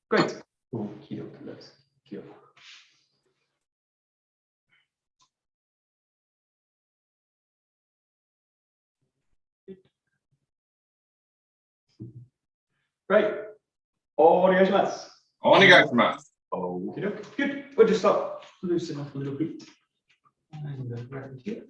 Great. 𝘭𝘪𝘷𝘦. Right. 𝘭𝘪𝘢𝘵𝑚𝑎𝑠. Okie doke. Good. We'll just start loosen up a little bit. And go right here.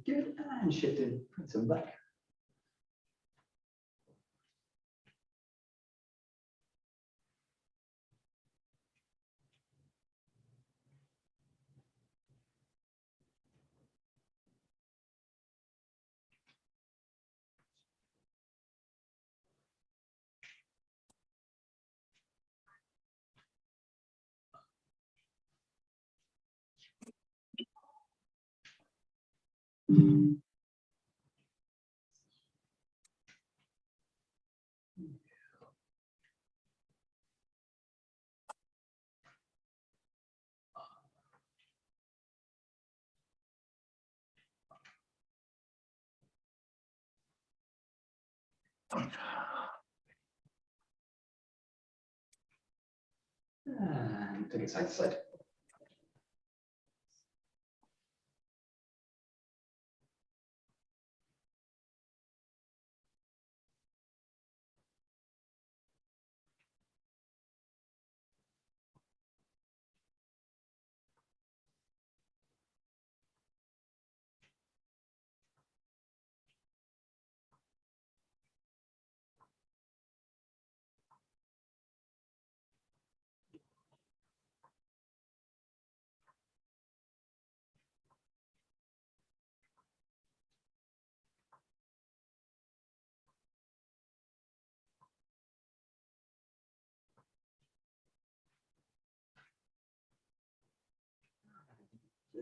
Good, and shifting, put some back. And take it side to side.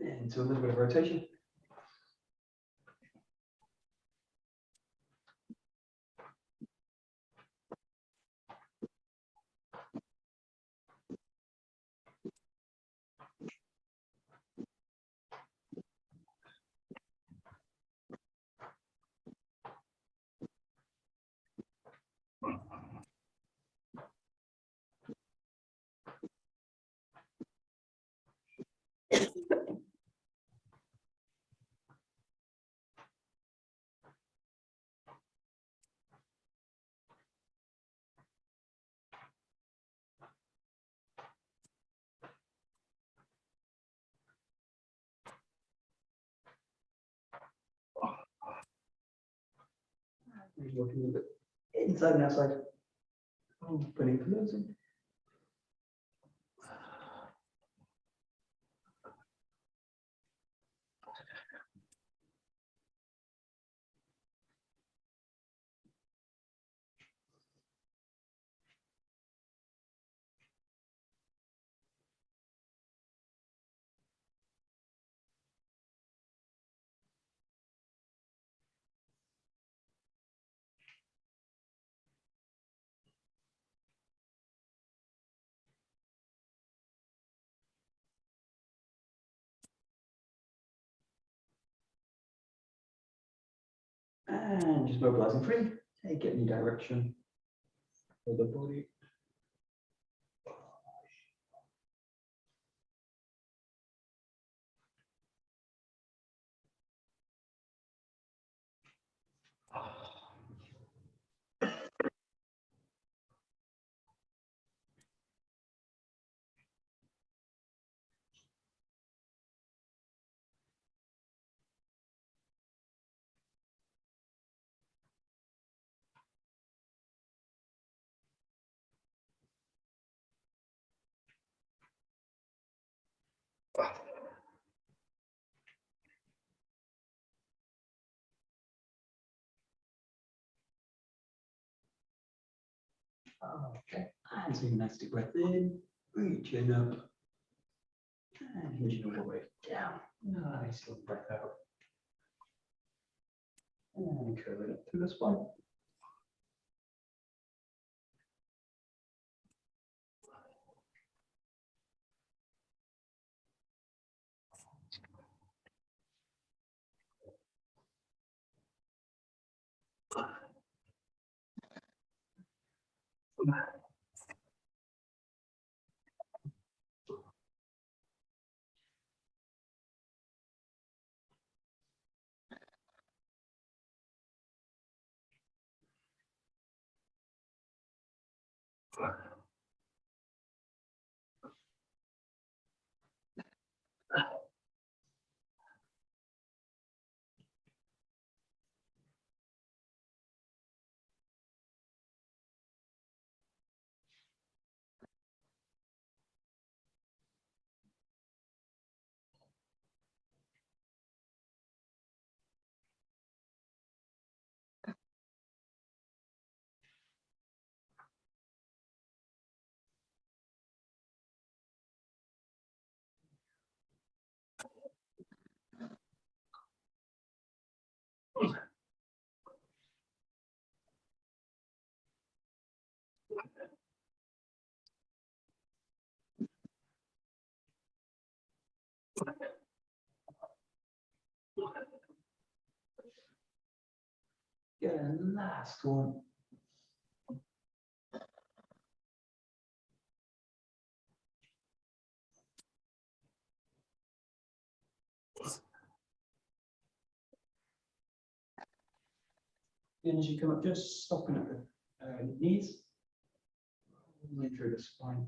Into a little bit of rotation. Working a little bit inside and outside. Opening, closing. And just mobilizing free. Take it in any direction for the body. Okay, and take a nice deep breath in, reaching up, and hinging all the way down. Nice long breath out. And curling up through the spine. Yeah, and last one. And as you come up, just stopping at the knees, rolling through the spine.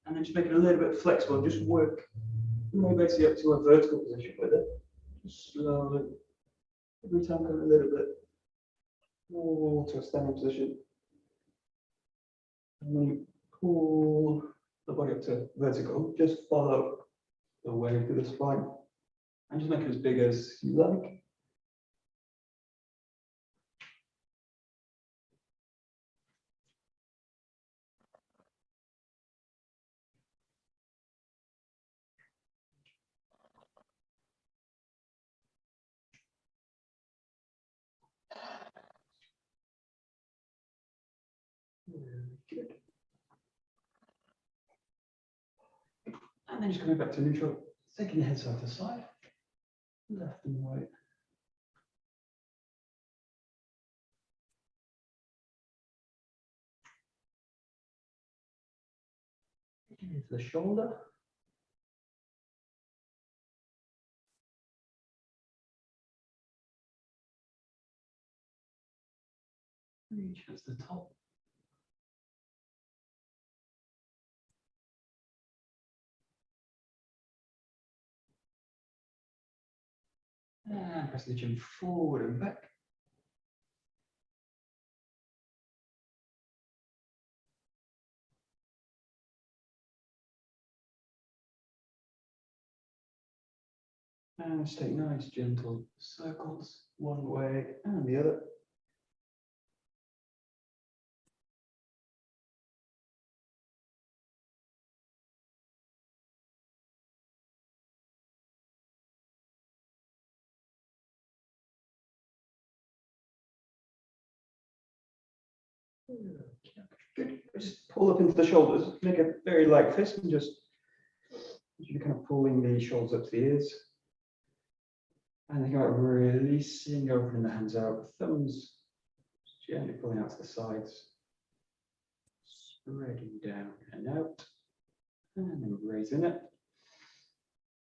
And then just make it a little bit flexible, just work your way basically up to a vertical position with it. Just slowly, every time come a little bit more to a standing position. And when you pull the body up to vertical, just follow the wave through the spine. And just make it as big as you like. Good. And then just coming back to neutral, taking your head side to side, left and right. Here's the shoulder. Reach as the top. And press the chin forward and back. And just take nice gentle circles one way and the other. Good. Just pull up into the shoulders. Make a very light fist and just you're kind of pulling the shoulders up to the ears. And think about releasing, opening the hands out, thumbs gently pulling out to the sides, spreading down and out, and then raising it.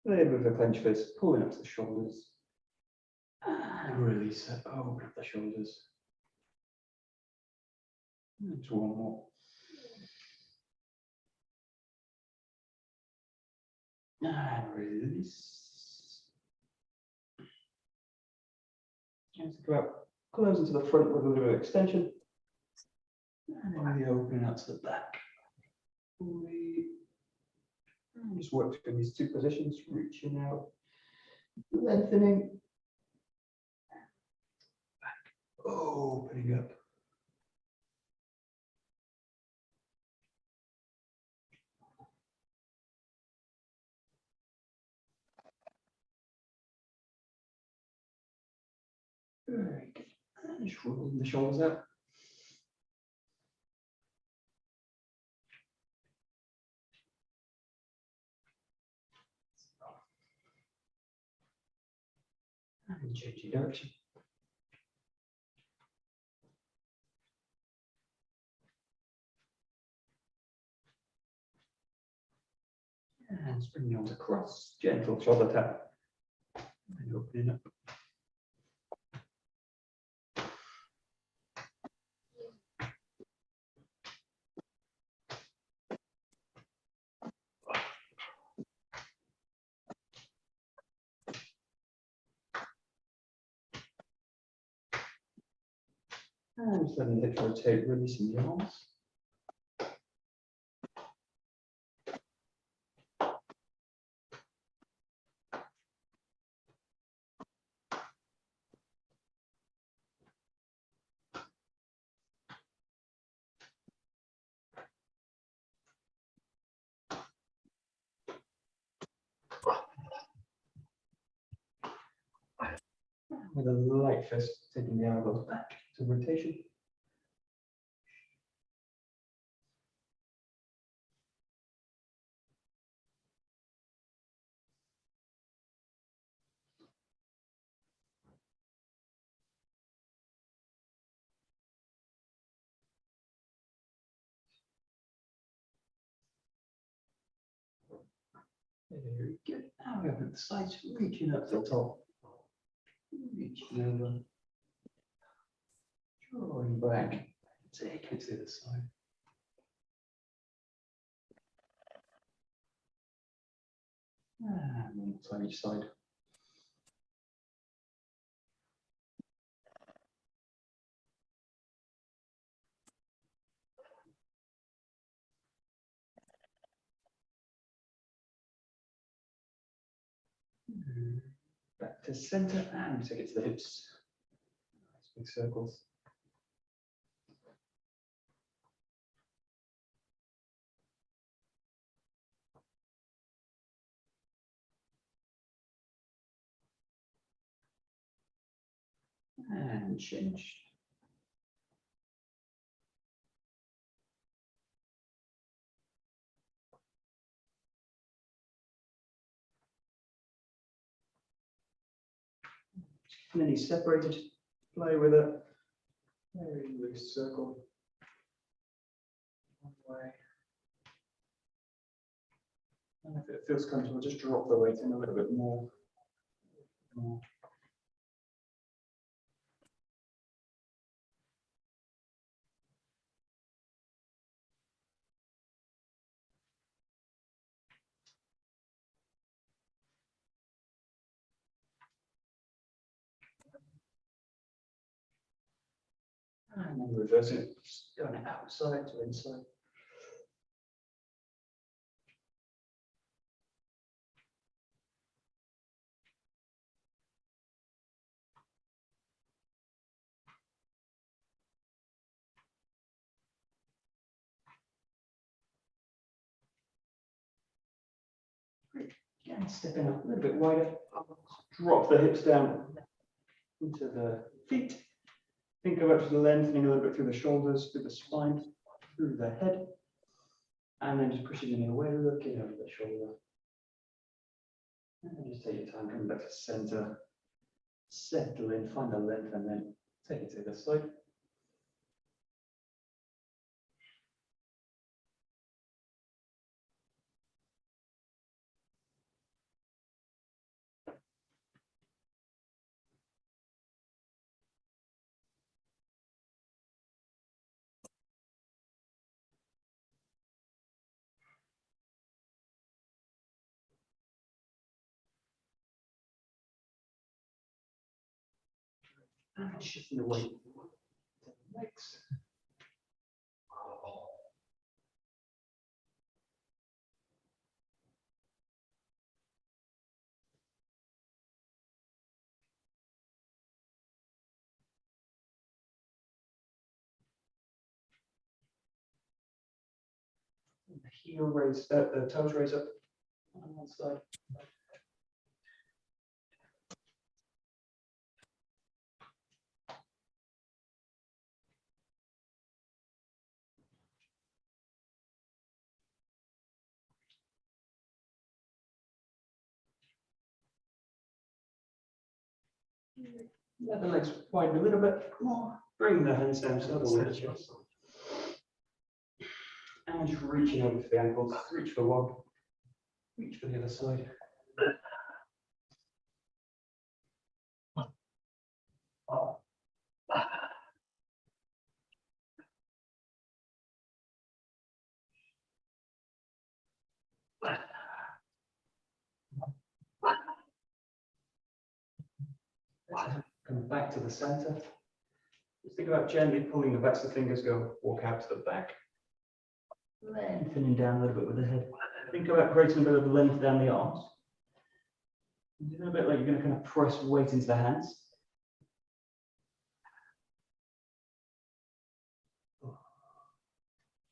A little bit of a clench fist, pulling up to the shoulders, and release it, open up the shoulders. And just one more. And release. And think about closing to the front with a little bit of extension. And then really opening out to the back. And just work through these two positions, reaching out, lengthening, back, opening up. Very good. And just rolling the shoulders out. And change your direction. And bring the arms across, gentle shoulder tap. And opening up. And just letting the hips rotate, releasing the arms. With a light fist, taking the elbows back to rotation. Very good. Now we open the sides, reaching up to the top. Reaching over. Drawing back. Take it to the side. And one time each side. Back to center and take it to the hips. Nice big circles. And change. And then he's separated, play with it. Very loose circle. One way. And if it feels comfortable, just drop the weight in a little bit more. And then reverse it, just going outside to inside. Great. Again, stepping up a little bit wider. Drop the hips down into the feet. Think of actually lengthening a little bit through the shoulders, through the spine, through the head. And then just pushing in away, looking over the shoulder. And then just take your time, coming back to center. Settle in, find the length, and then take it to the side. And shifting the weight to the legs. The heel raise, the toes raise up on one side. Let the legs widen a little bit more. Bring the hands down to the chest. And just reaching over for the ankles. Reach for one. Reach for the other side. Come back to the center. Just think about gently pulling the backs of the fingers, walk out to the back. Lengthening down a little bit with the head. Think about creating a bit of length down the arms. A little bit like you're going to kind of press weight into the hands.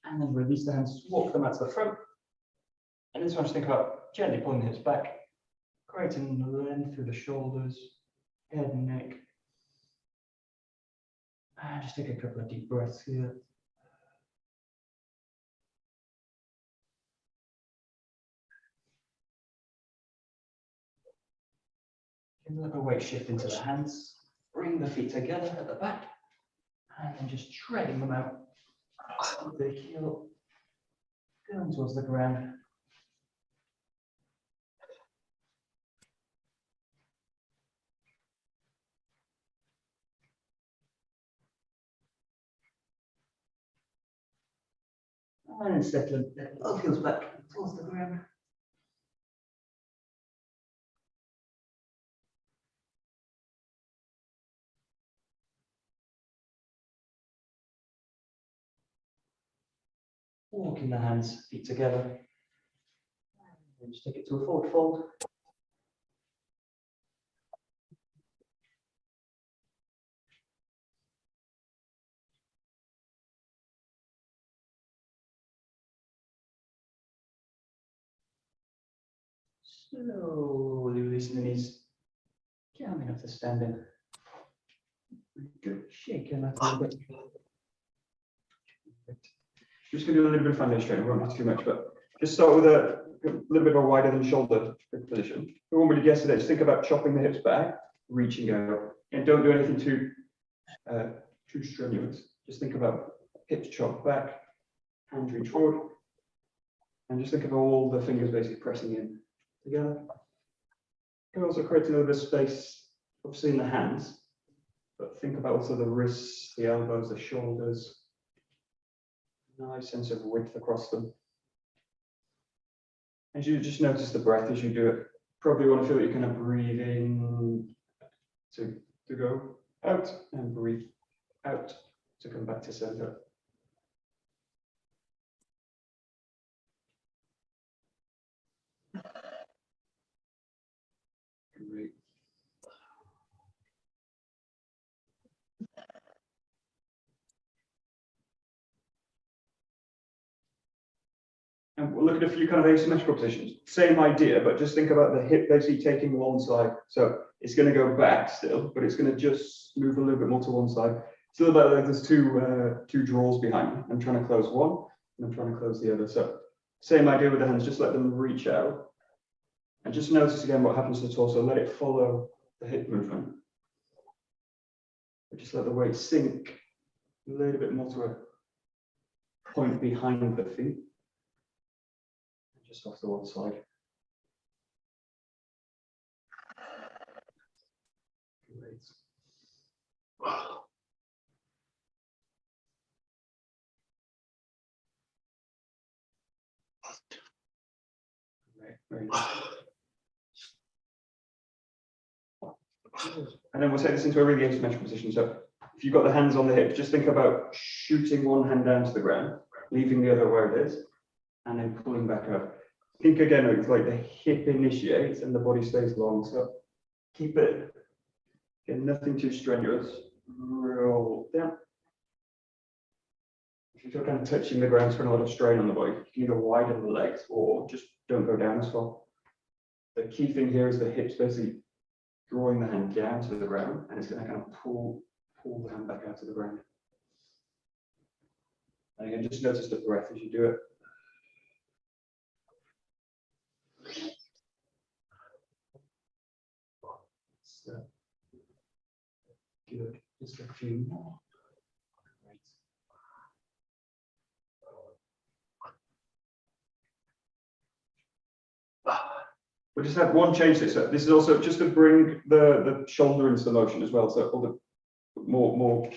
And then release the hands, walk them out to the front. And this one, just think about gently pulling the hips back, creating length through the shoulders, head and neck. And just take a couple of deep breaths here. Let the weight shift into the hands. Bring the feet together at the back. And then just treading them out. The heel going towards the ground. And then settling, both heels back towards the ground. Walking the hands, feet together. And just take it to a forward fold. Slowly releasing the knees, coming up to standing. Good, shaking that a little bit. Just going to do a little bit of foundation training, won't do too much, but just start with a little bit of a wider than shoulder position. We won't really guess today, just think about chopping the hips back, reaching out, and don't do anything too strenuous. Just think about hips chopped back, hands reach forward, and just think of all the fingers basically pressing in together. You can also create a little bit of space, obviously in the hands, but think about also the wrists, the elbows, the shoulders. Nice sense of width across them. As you just notice the breath as you do it, probably want to feel that you kind of breathe in to go out and breathe out to come back to center. Great. And we'll look at a few kind of asymmetrical positions. Same idea, but just think about the hip basically taking one side. So it's going to go back still, but it's going to just move a little bit more to one side. It's a little bit like there's two drawers behind me. I'm trying to close one, and I'm trying to close the other. So same idea with the hands, just let them reach out. And just notice again what happens to the torso. Let it follow the hip movement. But just let the weight sink a little bit more to a point behind the feet. Just off the one side. Great. Great. Very nice. And then we'll take this into a really asymmetrical position. So if you've got the hands on the hips, just think about shooting one hand down to the ground, leaving the other where it is, and then pulling back up. Think again, it's like the hip initiates and the body stays long. So keep it, again, nothing too strenuous. Roll down. If you feel kind of touching the ground, putting a lot of strain on the body, you can either widen the legs or just don't go down as far. The key thing here is the hips basically drawing the hand down to the ground, and it's going to kind of pull the hand back out to the ground. And again, just notice the breath as you do it. So, good. Just a few more. Great. We'll just have one change this. So this is also just to bring the shoulder into the motion as well. So all the more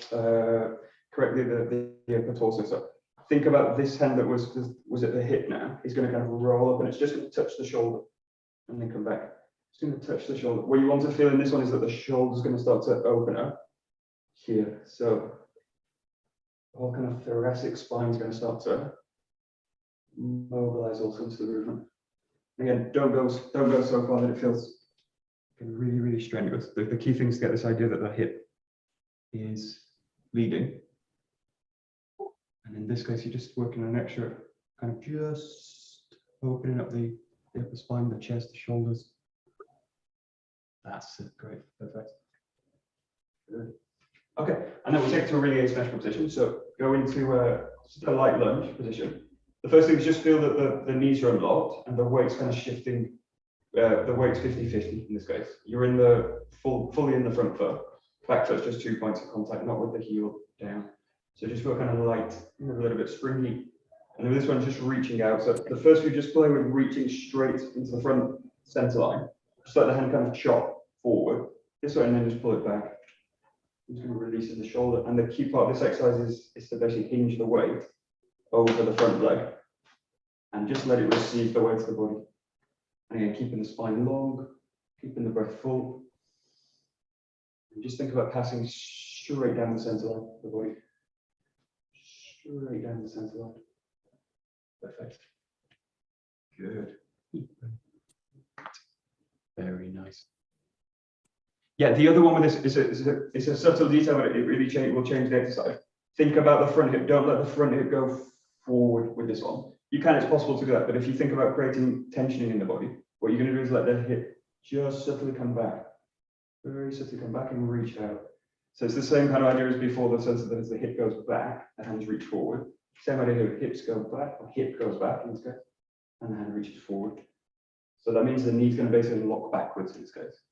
correctly the upper torso. So think about this hand that was at the hip now. It's going to kind of roll up and it's just going to touch the shoulder and then come back. It's going to touch the shoulder. What you want to feel in this one is that the shoulder is going to start to open up here. So the whole kind of thoracic spine is going to start to mobilize also into the movement. Again, don't go so far that it feels really, really strenuous. The key thing is to get this idea that the hip is leading. And in this case, you're just working on an extra kind of just opening up the upper spine, the chest, the shoulders. That's it. Great. Perfect. Good. Okay. And then we'll take it to a really asymmetrical position. So go into just a light lunge position. The first thing is just feel that the knees are unlocked and the weight's kind of shifting. The weight's 50-50 in this case. You're in the fully in the front foot. Back foot's just 2 points of contact, not with the heel down. So just feel kind of light, a little bit springy. And then this one just reaching out. So the first we just play with reaching straight into the front center line. Just let the hand kind of chop forward. This way, and then just pull it back. I'm just going to release the shoulder. And the key part of this exercise is to basically hinge the weight over the front leg and just let it receive the weight of the body. And again, keeping the spine long, keeping the breath full. And just think about passing straight down the center line of the body. Straight down the center line. Perfect. Good. Very nice. Yeah, the other one with this is a subtle detail, but it really will change the exercise. Think about the front hip. Don't let the front hip go forward with this one. You can, it's possible to do that, but if you think about creating tensioning in the body, what you're going to do is let the hip just subtly come back. Very subtly come back and reach out. So it's the same kind of idea as before, the sense that as the hip goes back, the hands reach forward. Same idea here, hips go back, or hip goes back in this case, and the hand reaches forward. So that means the knee's going to basically lock backwards in this case.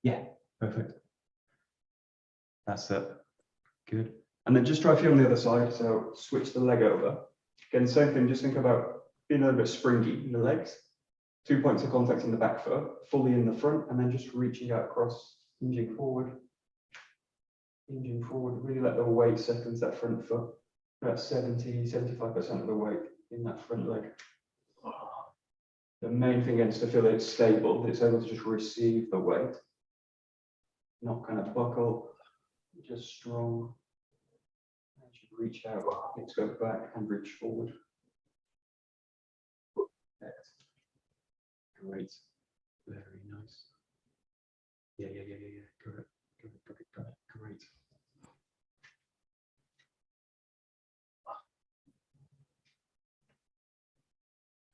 Yeah, perfect. That's it. Good. And then just try feel on the other side. So switch the leg over. Again, same thing, just think about being a little bit springy in the legs. 2 points of contact in the back foot, fully in the front, and then just reaching out across, hinging forward. Hinging forward, really let the weight settle into that front foot. About 70-75% of the weight in that front leg. The main thing is to feel that it's stable, that it's able to just receive the weight. Not kind of buckle, just strong. And you reach out, hips go back and reach forward. Great. Very nice. Yeah. Correct. Great.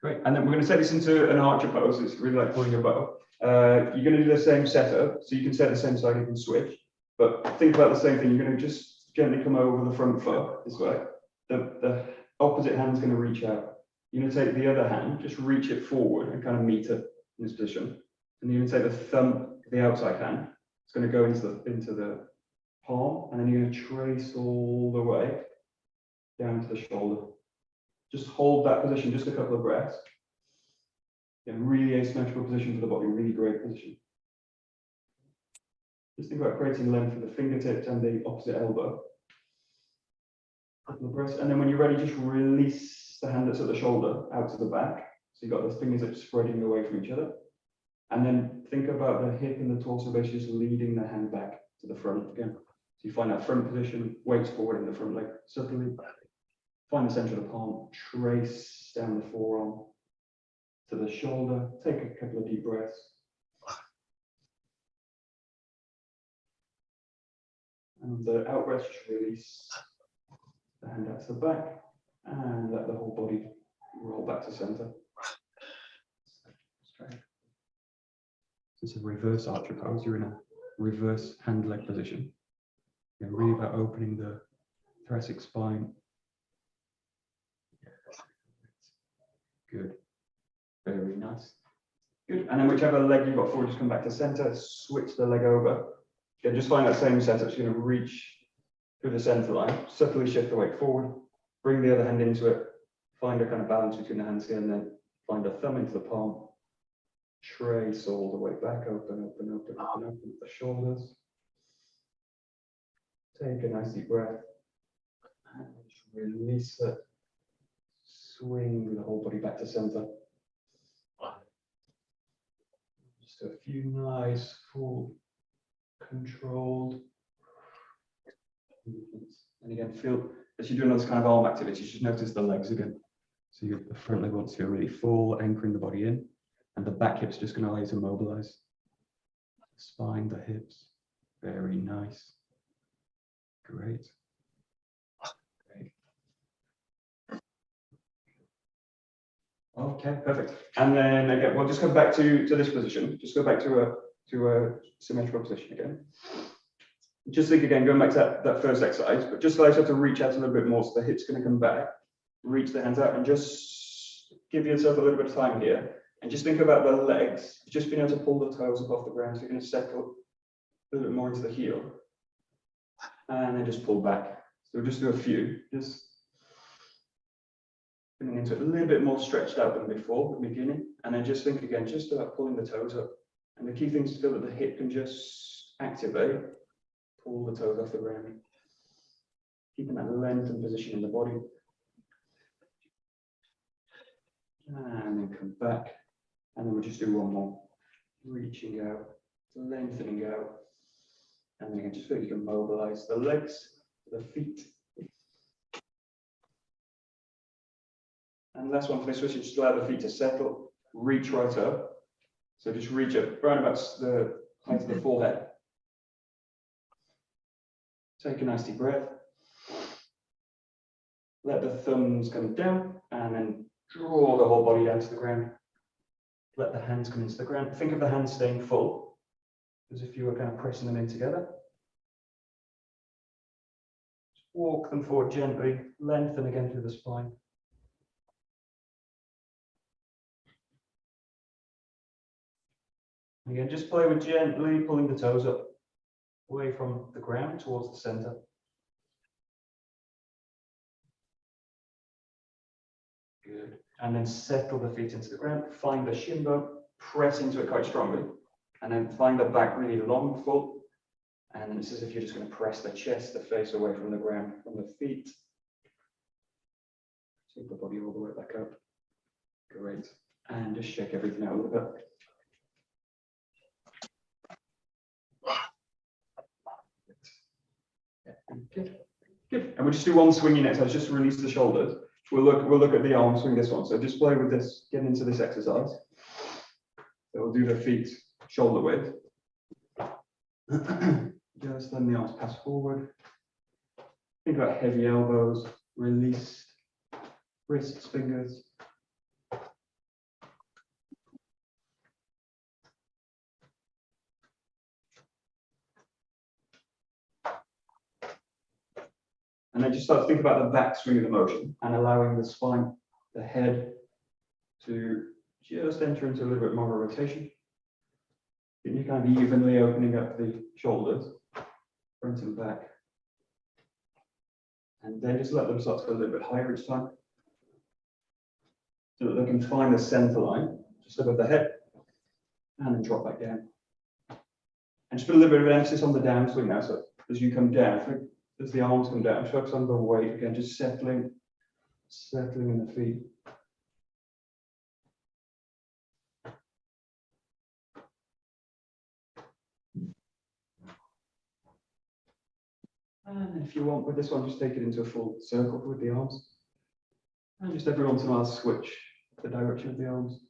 Great. And then we're going to take this into an archer pose. It's really like pulling a bow. You're going to do the same setup, so you can set the same side, you can switch. But think about the same thing. You're going to just gently come over the front foot this way. The opposite hand's going to reach out. You're going to take the other hand, just reach it forward and kind of meet it in this position. And you're going to take the thumb, the outside hand. It's going to go into the palm, and then you're going to trace all the way down to the shoulder. Just hold that position, just a couple of breaths. A really asymmetrical position for the body, really great position. Just think about creating length for the fingertips and the opposite elbow. Couple of breaths, and then when you're ready, just release the hand that's at the shoulder out to the back. So you've got the fingertips spreading away from each other. And then think about the hip and the torso base just leading the hand back to the front again. So you find that front position, weights forward in the front leg, subtly. Find the center of the palm, trace down the forearm to the shoulder. Take a couple of deep breaths. And the out breath, just release the hand out to the back and let the whole body roll back to center. Straight. It's a reverse archer pose. You're in a reverse hand leg position. You're really about opening the thoracic spine. Good. Very nice. Good. And then whichever leg you've got forward, just come back to center, switch the leg over. Again, just find that same setup. So you're going to reach through the center line, subtly shift the weight forward, bring the other hand into it, find a kind of balance between the hands here, and then find a thumb into the palm. Trace all the way back, open the shoulders. Take a nice deep breath. And just release it. Swing the whole body back to center. Just a few nice, full, controlled movements. And again, feel as you're doing those kind of arm activities, just notice the legs again. So the front leg wants to feel really full, anchoring the body in, and the back hip's just going to allow you to mobilize. The spine, the hips, very nice. Great. Okay, perfect. And then again, we'll just come back to this position. Just go back to a symmetrical position again. Just think again, going back to that first exercise, but just allow yourself to reach out a little bit more so the hip's going to come back. Reach the hands out and just give yourself a little bit of time here. And just think about the legs, just being able to pull the toes up off the ground. So you're going to settle a little bit more into the heel. And then just pull back. So we'll just do a few. Just getting into it a little bit more stretched out than before, the beginning. And then just think again, just about pulling the toes up. And the key thing is to feel that the hip can just activate, pull the toes off the ground. Keeping that length and position in the body. And then come back. And then we'll just do one more. Reaching out, lengthening out. And then again, just feel you can mobilize the legs, the feet. And last one for this switch, just allow the feet to settle, reach right up. So just reach up, around about the height of the forehead. Take a nice deep breath. Let the thumbs come down and then draw the whole body down to the ground. Let the hands come into the ground. Think of the hands staying full, as if you were kind of pressing them in together. Just walk them forward gently, lengthen again through the spine. Again, just play with gently pulling the toes up, away from the ground towards the center. Good. And then settle the feet into the ground. Find the shin bone, press into it quite strongly. And then find the back really long, full. And then it's as if you're just going to press the chest, the face away from the ground, from the feet. Take the body all the way back up. Great. And just shake everything out a little bit. Good. Good. And we'll just do one swinging exercise, just to release the shoulders. We'll look at the arm swing, this one. So just play with this, get into this exercise. So we'll do the feet shoulder width. Just let the arms pass forward. Think about heavy elbows, release wrists, fingers. And then just start to think about the back swing of the motion and allowing the spine, the head, to just enter into a little bit more of a rotation. You're kind of evenly opening up the shoulders, front and back. And then just let them start to go a little bit higher each time, so that they can find the center line, just above the head, and then drop back down. And just put a little bit of emphasis on the downswing now, so as you come down, as the arms come down, focus on the weight again, just settling in the feet. And then if you want, with this one, just take it into a full circle with the arms. And just every once in a while, switch the direction of the arms.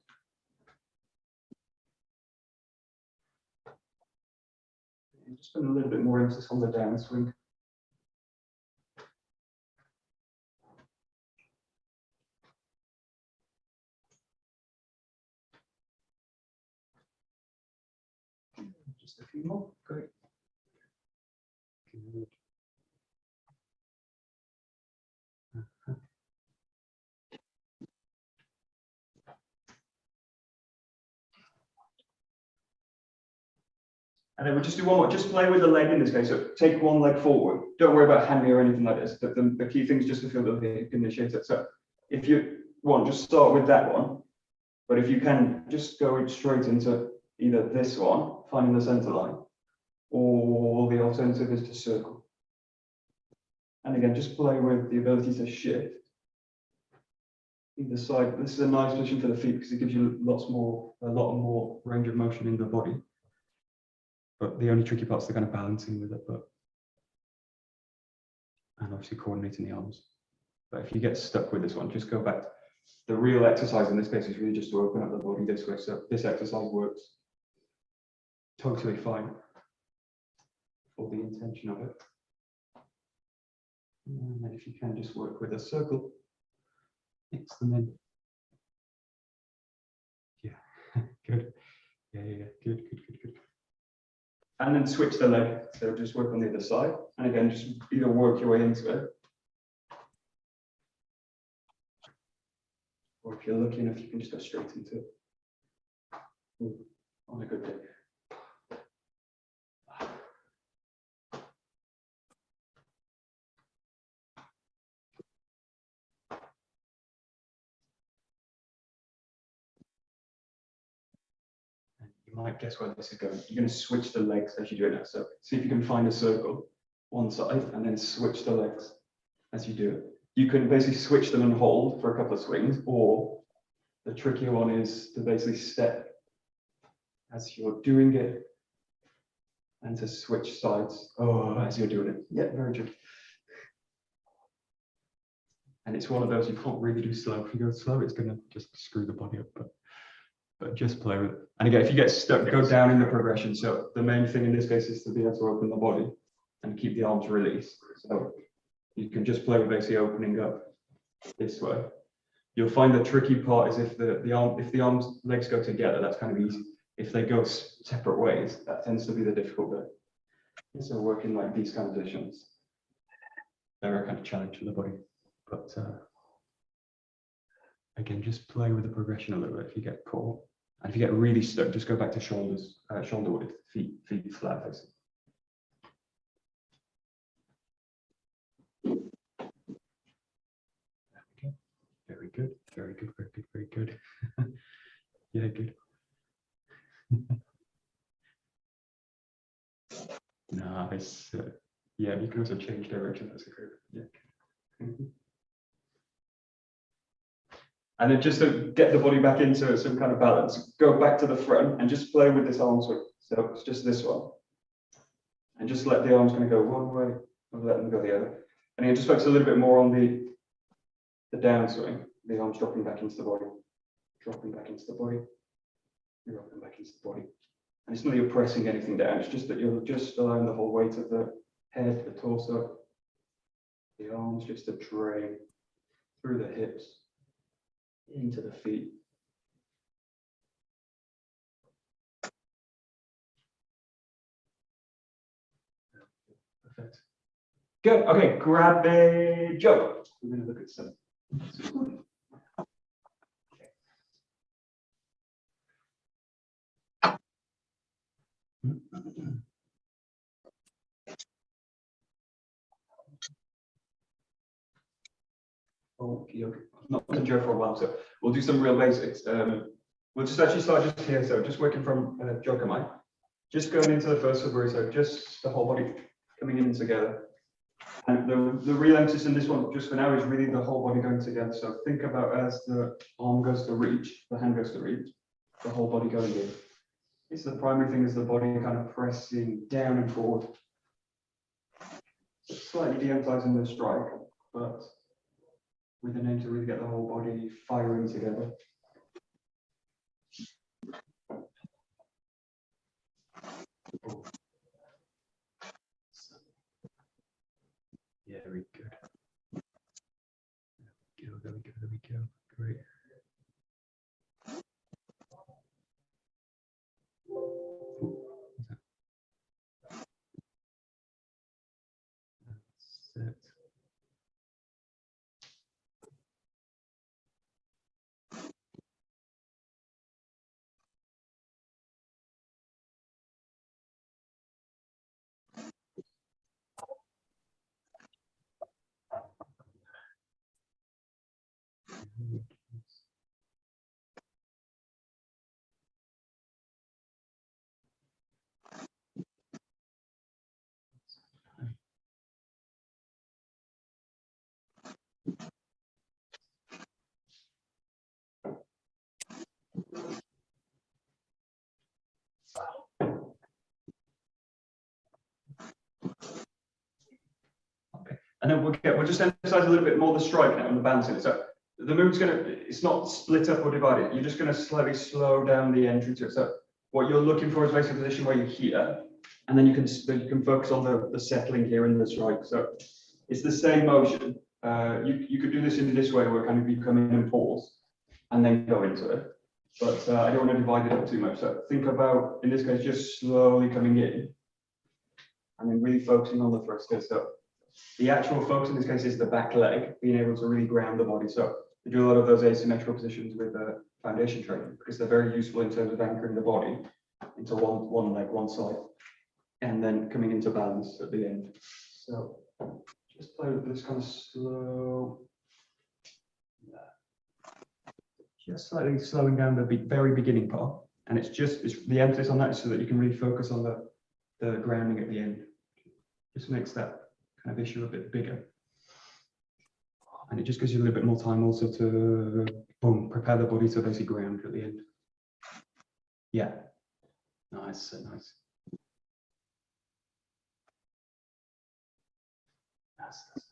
And just put a little bit more emphasis on the downswing. Just a few more. Great. Good. And then we'll just do one more, just play with the leg in this case. So take one leg forward. Don't worry about hand or anything like this. But the key thing is just to feel the 𝑣𝘵𝘢𝘵𝑦𝑡𝑟. So if you want, just start with that one. But if you can, just go straight into either this one, finding the center line, or the alternative is to circle. And again, just play with the ability to shift either side. This is a nice position for the feet because it gives you a lot more range of motion in the body. But the only tricky part is the kind of balancing with it, and obviously coordinating the arms. But if you get stuck with this one, just go back. The real exercise in this case is really just to open up the body this way. So this exercise works totally fine for the intention of it. And then if you can just work with a circle, mix them in. Yeah, good. Yeah, good. And then switch the leg. So just work on the other side. And again, just either work your way into it. Or if you're lucky enough, you can just go straight into it. On a good day. Might guess where this is going. You're going to switch the legs as you do it now. So see if you can find a circle one side and then switch the legs as you do it. You can basically switch them and hold for a couple of swings, or the trickier one is to basically step as you're doing it and to switch sides as you're doing it. Yeah, very tricky. And it's one of those you can't really do slow. If you go slow, it's going to just screw the body up. But just play with it. And again, if you get stuck, go down in the progression. So the main thing in this case is to be able to open the body and keep the arms released. So you can just play with basically opening up this way. You'll find the tricky part is if the arms legs go together, that's kind of easy. If they go separate ways, that tends to be the difficult bit. So working like these kind of positions, they're a kind of challenge for the body. But again, just play with the progression a little bit. If you get caught, and if you get really stuck, just go back to shoulders, shoulder width, feet flat facing. Okay. Very good. Yeah, good. Nice. Yeah, you can also change direction. That's a great. Yeah. And then just to get the body back into some kind of balance, go back to the front and just play with this arm swing. So it's just this one. And just let the arms kind of go one way and let them go the other. And again, just focus a little bit more on the downswing, the arms dropping back into the body, dropping back into the body, dropping back into the body. And it's not that you're pressing anything down, it's just that you're just allowing the whole weight of the head, the torso, the arms just to drain through the hips, into the feet. Perfect. Good. Okay, grab a joke. We're going to look at some. Okay. Not been Joe for a while, so we'll do some real basics. We'll just actually start just here, so just working from 𝘥𝘢𝘦. Just going into the first 𝑣𝘫𝑚, so just the whole body coming in together. And the real emphasis in this one, just for now, is really the whole body going together. So think about as the arm goes to reach, the hand goes to reach, the whole body going in. It's the primary thing is the body kind of pressing down and forward. slightly de-emphasizing the strike, but with an aim to really get the whole body firing together. Yeah, very good. There we go. Great. That's it. Okay, and then we'll just emphasize a little bit more the strike now and the balancing. So the move's it's not split up or divided. You're just going to slightly slow down the entry to it. So what you're looking for is basically a position where you're here, and then you can focus on the settling here in the strike. So it's the same motion. You could do this in this way, where kind of you come in and pause, and then go into it. But I don't want to divide it up too much. So think about, in this case, just slowly coming in, and then really focusing on the thrusters. So the actual focus in this case is the back leg, being able to really ground the body. So we do a lot of those asymmetrical positions with foundation training, because they're very useful in terms of anchoring the body into one leg, one side, and then coming into balance at the end. So just play with this kind of slow, just slightly slowing down the very beginning part, and it's the emphasis on that is so that you can really focus on the grounding at the end. Just makes that kind of issue a bit bigger, and it just gives you a little bit more time also to prepare the body to basically ground at the end. Yeah, nice, nice. That's nice.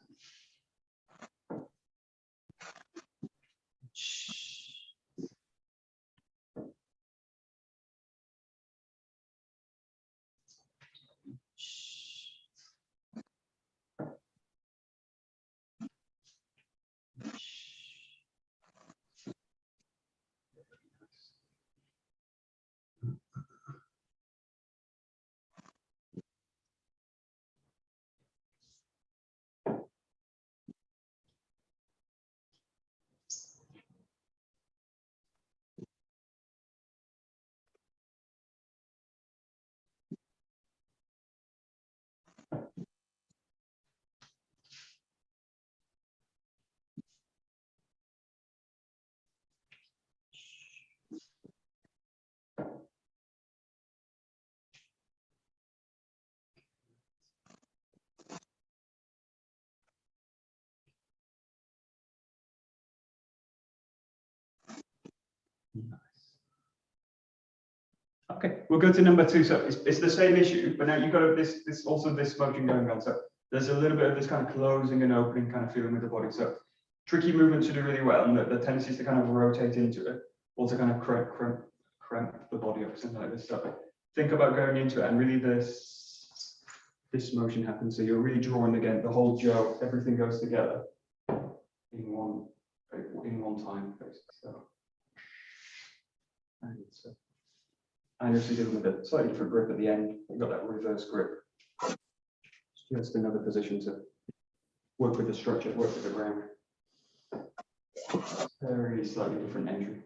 Okay, we'll go to number 2. So it's the same issue, but now you've got this motion going on. So there's a little bit of this kind of closing and opening kind of feeling with the body. So tricky movement to do really well, and the tendency is to kind of rotate into it, or to kind of cramp the body up, something like this. So think about going into it, and really this motion happens. So you're really drawing again the whole joke, everything goes together in one time, basically. So. And you're dealing with a slightly different grip at the end. You've got that reverse grip. It's just another position to work with the structure, work with the ground. Very slightly different entry.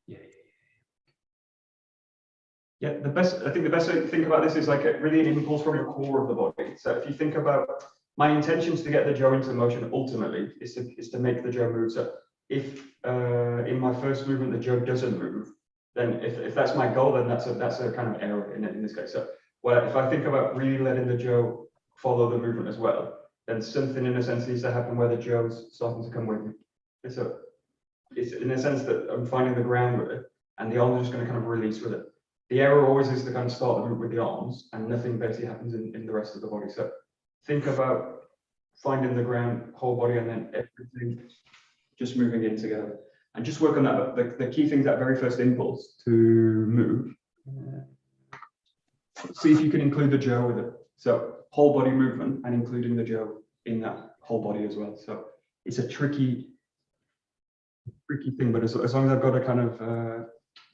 Yeah. Yeah, I think the best way to think about this is like really an impulse from the core of the body. So if you think about my intentions to get the 𝘗 into motion ultimately is to make the 𝘗 move. So if in my first movement the 𝘗 doesn't move, then if that's my goal, then that's a kind of error in this case. So well, if I think about really letting the 𝘗 follow the movement as well, then something in a sense needs to happen where the 𝘗's starting to come with me. So it's in a sense that I'm finding the ground with it, and the arms are just going to kind of release with it. The error always is to kind of start the movement with the arms, and nothing basically happens in the rest of the body. So think about finding the ground, whole body, and then everything just moving in together. And just work on that. But the key thing is that very first impulse to move. See if you can include the 𝘗 with it. So whole body movement and including the 𝘗 in that whole body as well. So it's a tricky thing, but as long as I've got a kind of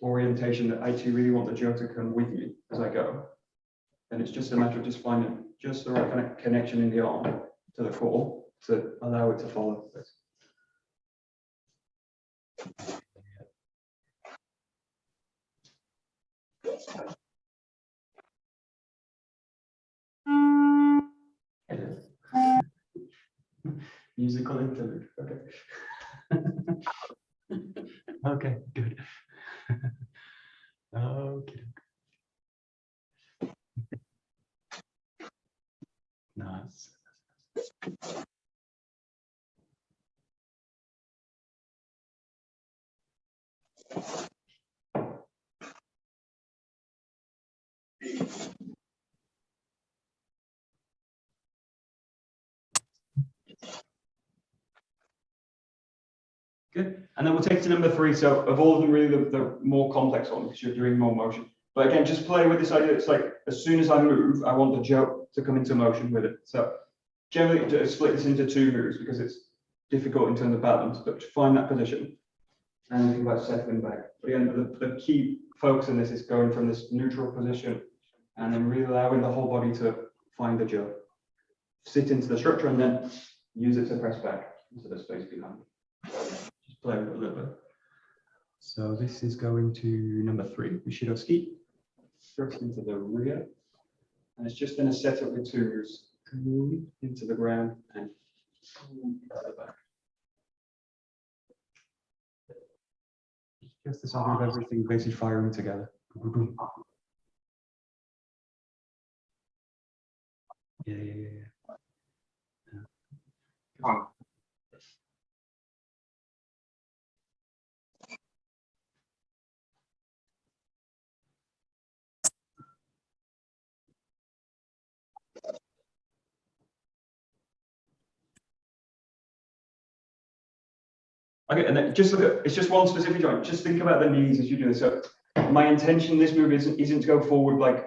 orientation that I actually really want the 𝘗 to come with me as I go, then it's just a matter of just finding just the right kind of connection in the arm to the core to allow it to follow this. Musical interlude. Okay. Okay, good. Okay. Nice. Good. And then we'll take it to number 3. So of all of them, really the more complex one because you're doing more motion. But again, just play with this idea. It's like as soon as I move, I want the 𝘗 to come into motion with it. So generally, to split this into 2 moves because it's difficult in terms of balance. But to find that position and think about settling back. But again, the key focus on this is going from this neutral position and then really allowing the whole body to find the 𝘗. Sit into the structure and then use it to press back into the space behind. Just play with it a little bit. So this is going to number 3, 𝘭𝘪𝑑𝑜-ski. First into the rear. And it's just in a setup with 2 moves. Into the ground and out the back. Just this idea of everything basically firing together. Yeah. Okay, and then just look at, it's just one specific joint. Just think about the knees as you do this. So my intention in this move isn't to go forward like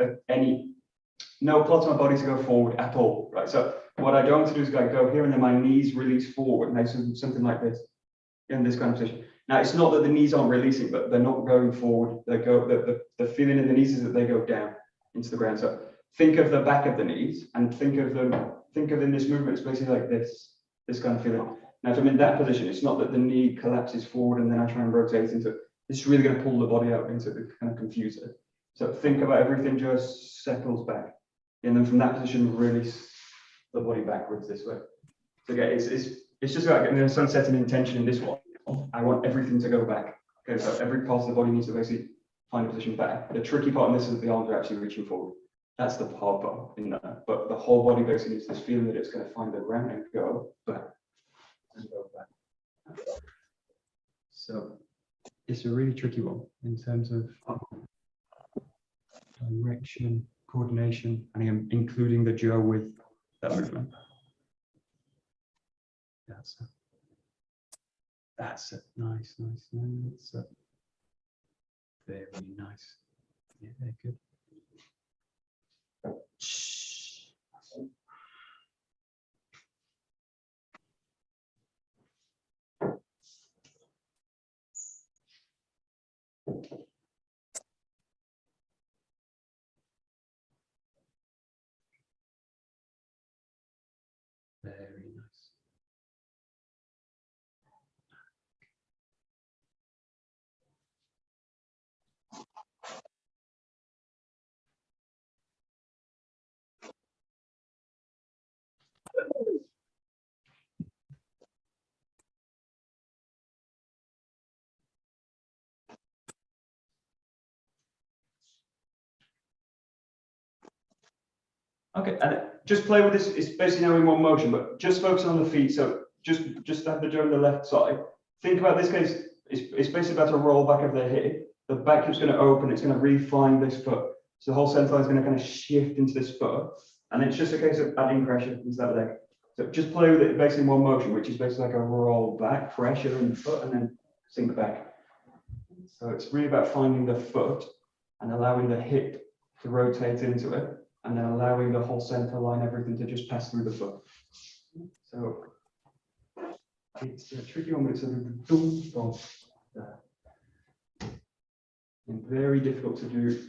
no plot on my body to go forward at all, right? So what I don't want to do is go here and then my knees release forward, and I something like this in this kind of position. Now it's not that the knees aren't releasing, but they're not going forward. They go the feeling in the knees is that they go down into the ground. So think of the back of the knees and think of in this movement, it's basically like this kind of feeling. Now, if I'm in that position, it's not that the knee collapses forward and then I try and rotate into it. It's really going to pull the body out into it, kind of confuse it. So think about everything just settles back. And then from that position, release the body backwards this way. So again, it's just like getting a setting intention in this one. I want everything to go back. Okay, so every part of the body needs to basically find a position back. The tricky part in this is that the arms are actually reaching forward. That's the hard part in that. But the whole body basically needs this feeling that it's going to find the ground and go back. And go back. So it's a really tricky one in terms of direction, coordination, and again, including the 𝘗 with that movement. That's it. Nice. Very nice. Yeah, good. Very nice. Okay, and just play with this. It's basically now in one motion, but just focus on the feet. So just have the Joe on the left side. Think about this case. It's basically about to roll back of the hip. The back hip's going to open. It's going to refine this foot. So the whole center line is going to kind of shift into this foot, and it's just a case of adding pressure into that leg. So just play with it basically in one motion, which is basically like a roll back, pressure in the foot, and then sink back. So it's really about finding the foot and allowing the hip to rotate into it, and then allowing the whole center line, everything to just pass through the foot. So it's a tricky one, but it's a dum and very difficult to do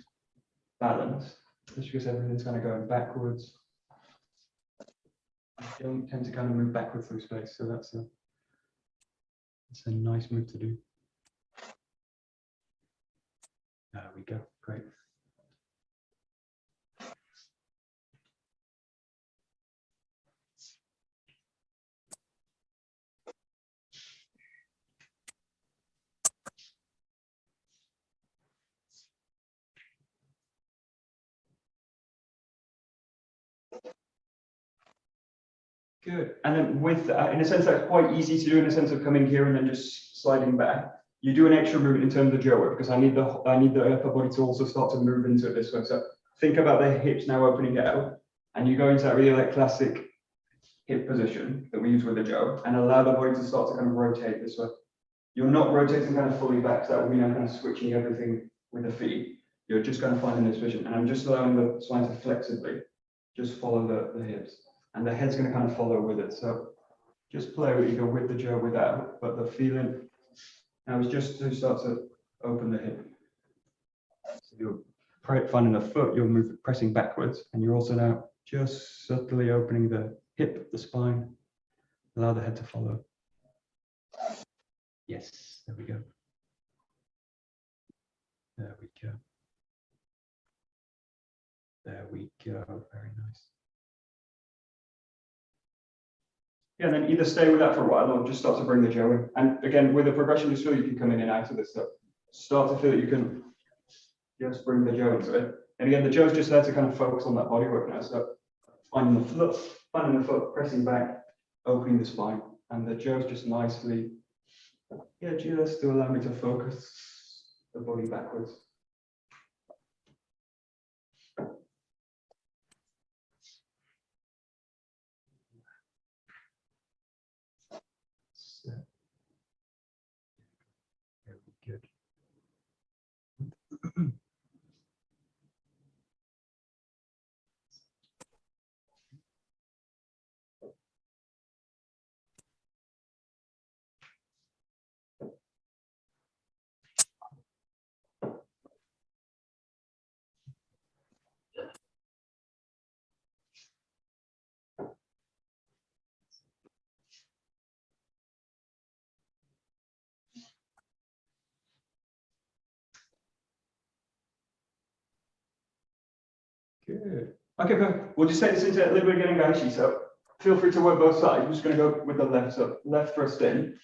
balance, just because everything's kind of going backwards. I don't tend to kind of move backwards through space, so that's a nice move to do. There we go, great. Good. And then with that, in a sense, that's quite easy to do in a sense of coming here and then just sliding back. You do an extra movement in terms of Joe work, because I need the upper body to also start to move into it this way. So think about the hips now opening out, and you go into that really like classic hip position that we use with the Joe, and allow the body to start to kind of rotate this way. You're not rotating kind of fully back, so that would mean I'm kind of switching everything with the feet. You're just kind of finding this position, and I'm just allowing the spine to flexibly just follow the hips. And the head's going to kind of follow with it. So just play with either with the Joe, without, but the feeling now is just to start to open the hip. So you're finding the foot, you're pressing backwards, and you're also now just subtly opening the hip, the spine. Allow the head to follow. Yes, there we go. There we go. There we go. Very nice. Yeah, and then either stay with that for a while or just start to bring the Joe in. And again, with the progression, just feel you can come in and out of this stuff. Start to feel that you can just bring the Joe into it. And again, the Joe's just there to kind of focus on that body work now. So finding the foot, pressing back, opening the spine. And the Joe's just nicely, yeah, just to allow me to focus the body backwards. Good. Good. Okay, good. We'll just take this into a little bit of 𝑥𝘂𝑔𝑒𝑛𝑔𝑎𝑖. So feel free to work both sides. I'm just going to go with the left. So left thrust in,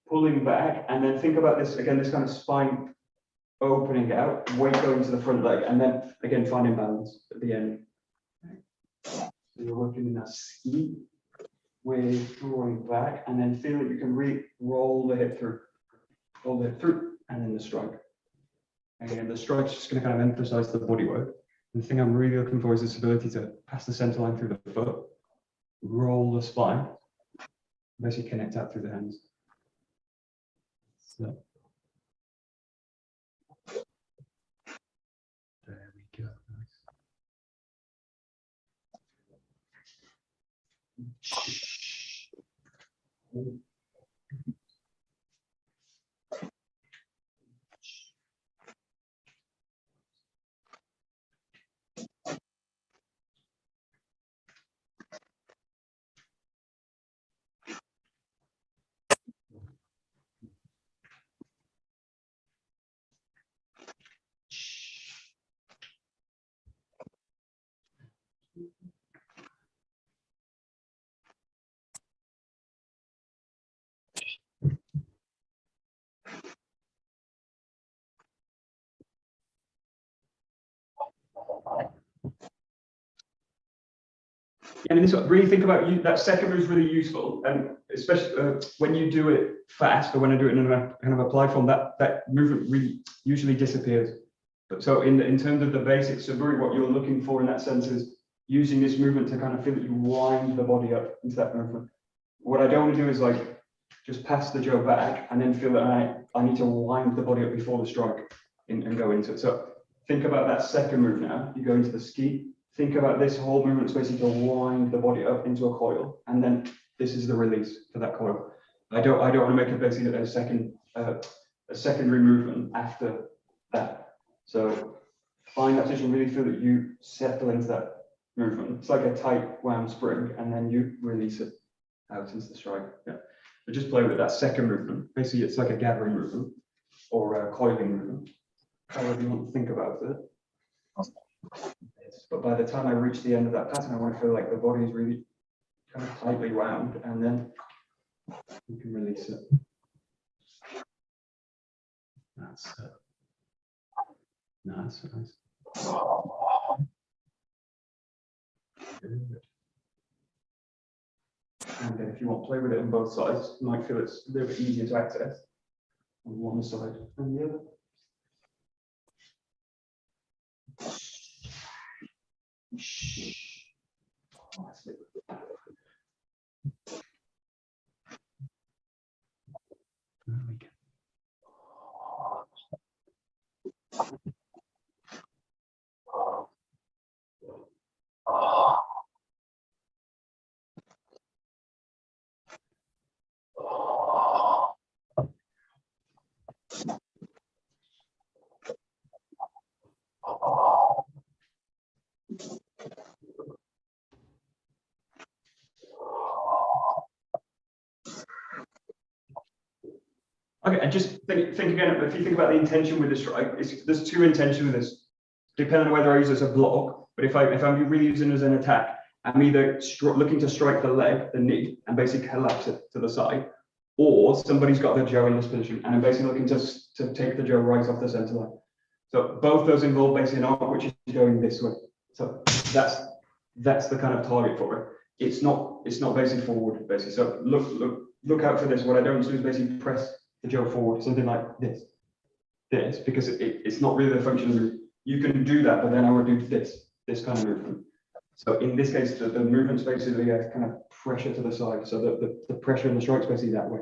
pulling back, and then think about this again, this kind of spine opening out, weight going to the front leg, and then again finding balance at the end. So you're working in that ski with drawing back, and then feel that you can roll the hip through, and then the strike. Again, the strike's just going to kind of emphasize the body work. And the thing I'm really looking for is this ability to pass the center line through the foot, roll the spine, basically connect out through the hands. So there we go. Nice. And this really think about you. That second move is really useful, and especially when you do it fast, or when I do it in a kind of applied form, that movement really usually disappears. But so in terms of the basics, so really what you're looking for in that sense is using this movement to kind of feel that you wind the body up into that movement. What I don't want to do is like just pass the jaw back and then feel that I need to wind the body up before the strike and go into it. So think about that second move now. You go into the ski. Think about this whole movement is basically to wind the body up into a coil, and then this is the release for that coil. I don't want to make it basically a secondary movement after that. So find that position, really feel that you settle into that movement. It's like a tight wound spring, and then you release it out into the strike. Yeah. So just play with that second movement. Basically, it's like a gathering movement or a coiling movement, however you want to think about it. But by the time I reach the end of that pattern, I want to feel like the body is really kind of tightly wound, and then you can release it. That's it. Nice, nice. Good. And then if you want to play with it on both sides, you might feel it's a little bit easier to access on one side than the other. Oh, that's it. There we go. Okay, and just think again, if you think about the intention with this strike, there's two intentions with this, depending on whether I use it as a block, but if I'm really using it as an attack, I'm either looking to strike the leg, the knee, and basically collapse it to the side, or somebody's got their jaw in this position, and I'm basically looking to take the jaw right off the center line. So both those involve basically an arc which is going this way. So that's the kind of target for it. It's not basically forward, basically. So look out for this. What I don't do is basically press the jaw forward, something like this, because it's not really the function of the move. You can do that, but then I would do this kind of movement. So in this case, the movement's basically a kind of pressure to the side. So the pressure in the strike's basically that way,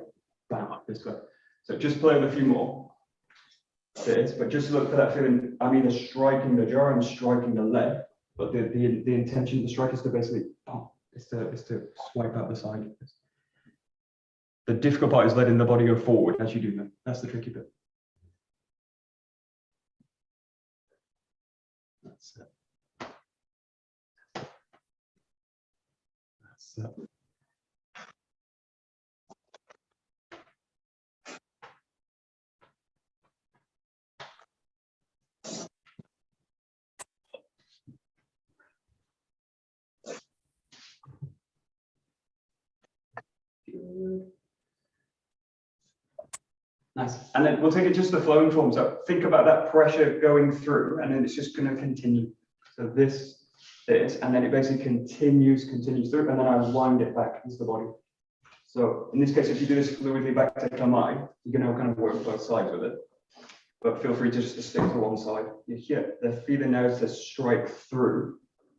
bam, this way. So just play with a few more. But just look for that feeling. I'm either striking the jaw and striking the leg, but the intention of the strike is to basically, is to swipe out the side. The difficult part is letting the body go forward as you do that. That's the tricky bit. That's it. That's it. Good. Nice. And then we'll take it just the flowing form. So think about that pressure going through, and then it's just going to continue. So this, and then it basically continues through, and then I wind it back into the body. So in this case, if you do this fluidly back to Kamai, you're going to kind of work both sides with it. But feel free just to stick to one side. Here, the feeling now is to strike through,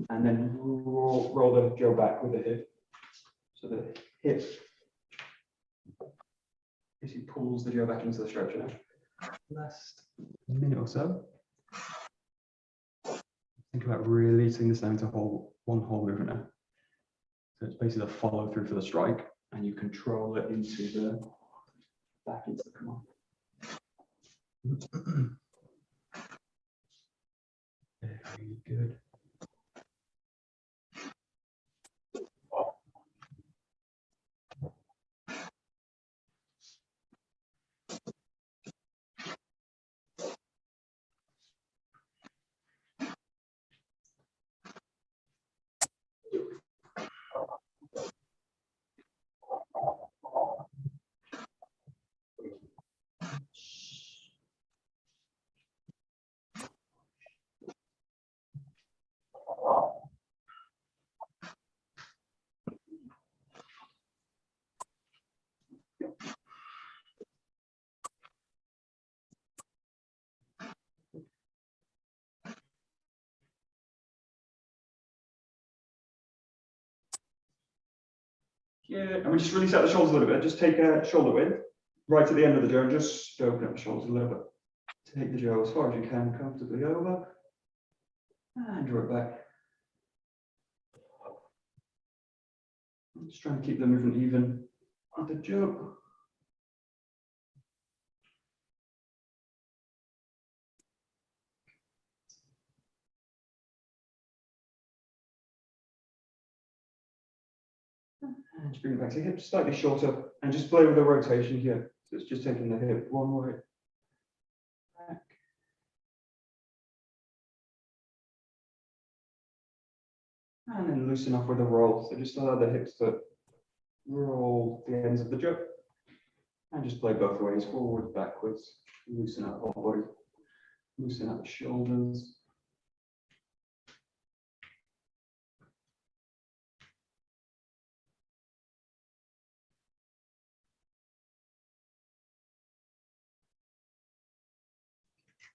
and then roll the jaw back with the hip. So the hip basically pulls the jaw back into the structure now. Last minute or so. Think about releasing this down to one whole movement now. So it's basically the follow through for the strike, and you control it into the back into the command. Very good. Yeah, and we just release out the shoulders a little bit. Just take a shoulder width right at the end of the jaw, and just open up the shoulders a little bit. Take the jaw as far as you can, comfortably over, and draw it back. I'm just trying to keep the movement even with the jaw. And just bring it back to the hips, slightly shorter, and just play with the rotation here. So it's just taking the hip one way back. And then loosen up with a roll. So just allow the hips to roll the ends of the jaw. And just play both ways, forward, backwards. Loosen up the whole body. Loosen up the shoulders.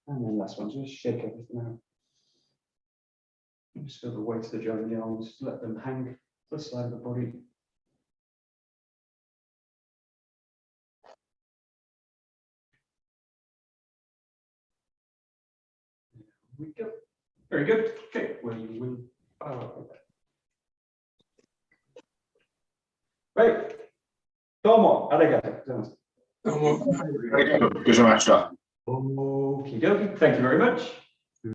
And then last one, just shake everything out. And just feel the weight of the jaw in the arms, let them hang to the side of the body. There we go. Very good. Okay, where you win. Right. Domo, arigato. Domo, arigato. Ďakujem. Okie dokie. Thank you very much.